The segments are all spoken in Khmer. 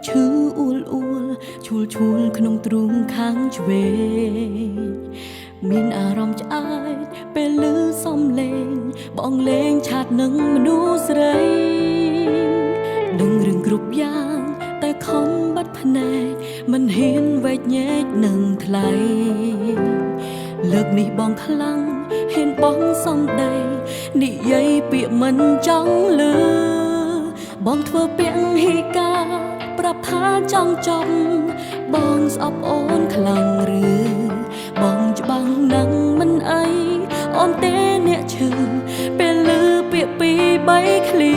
ឈឺអួលអួលឈួលឈួលក្នុងទ្រូងខាងឆ្វេងមានអារម្មណ៍ឆ្អែតពេលឮសំឡេងបងលេងឆាតនឹងមនុស្សស្រីដឹងរឿងគ្រប់យ៉ាងតែខំបាត់ភ្នែកមិនហ៊ានវែកញែកនឹងថ្លៃលើកនេះបងខ្លាំងហ៊ានបងសំដីនិយាយពាក្យមិនចង់លឺបងធ្វើពាក់ហេកាប្រាប់ថាចង់ចំបងស្អប់អូនខ្លាំងឬបងច្បាំងនឹងមិនអីអូនទេអ្នកឈឺពេលឮពាក្យពីរបីឃ្លា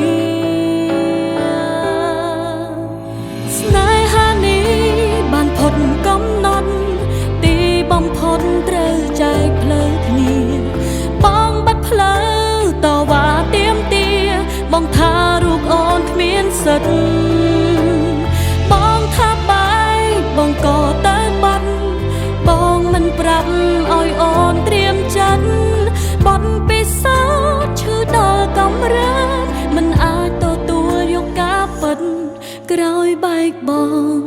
ស្នេហានេះបានផុតកំណត់ទីបំផុតត្រូវចែកផ្លូវគ្នាបងបាត់ផ្លូវតវ៉ាទាមទារបងថារូបអូនគ្មានសិទ្ធិបងថាបាយបងក៏ទៅបាត់បងមិនប្រាប់ឲ្យអូនត្រៀមចិត្តបនពិសោធន៍ឈឺដល់កំរើតមិនអាចទទួលយកការពិតក្រោយបែកបង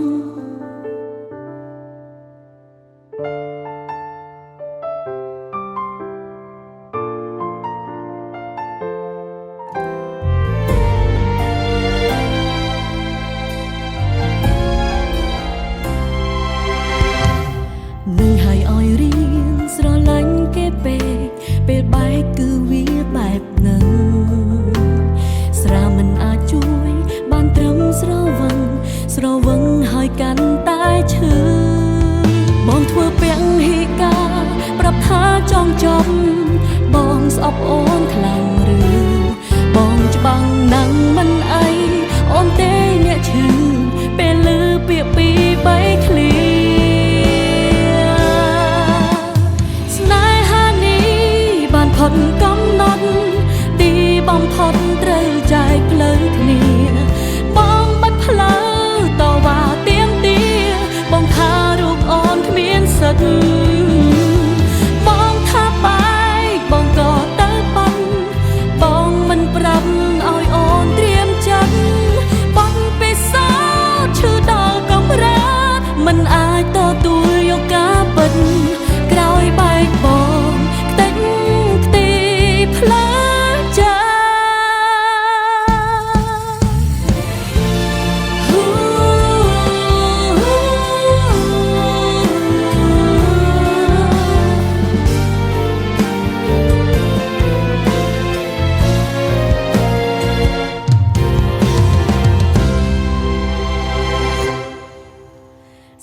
នឹងឲ្យរៀងស្រឡាញ់គេពេលបែកគឺវាបែបនឹងស្រាមិនអាចជួយបានត្រឹមស្រវឹងឲ្យកាន់តែឈឺបងធ្វើពាក់ហេកាប្រាប់ថាចង់ចប់បងស្អប់អូនខ្លាំងឬបងច្បាំងណាំងមិនអីអូនទេអ្នកឈឺពេលឮពាក្យពីរបីឃ្លាផុតកំណត់ទីបំផុតត្រូវចែកផ្លូវគ្នាបងបាត់ផ្លូវតវ៉ាទាមទារបងថារូបអូនគ្មានសិទ្ធិបងថាបាយបងក៏ទៅបាត់បងមិនប្រាប់ឲ្យអូនត្រៀមចិត្តបងពិសោធន៍ឈឺដល់កំរើតមិនអាចទទួលយកការពិតក្រោយបែកបងផ្លើចា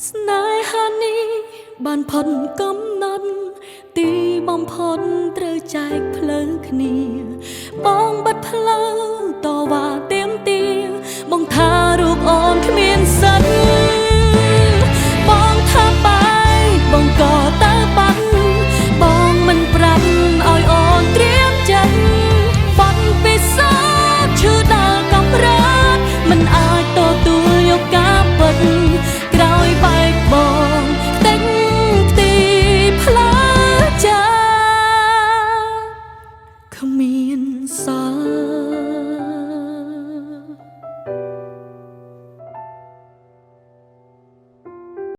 ស្នេហានេះបានផុតកំណត់ទីបំផុតត្រូវចែកផ្លូវគ្នាបងបាត់ផ្លូវតវ៉ាទាមទារបងថារូបអូន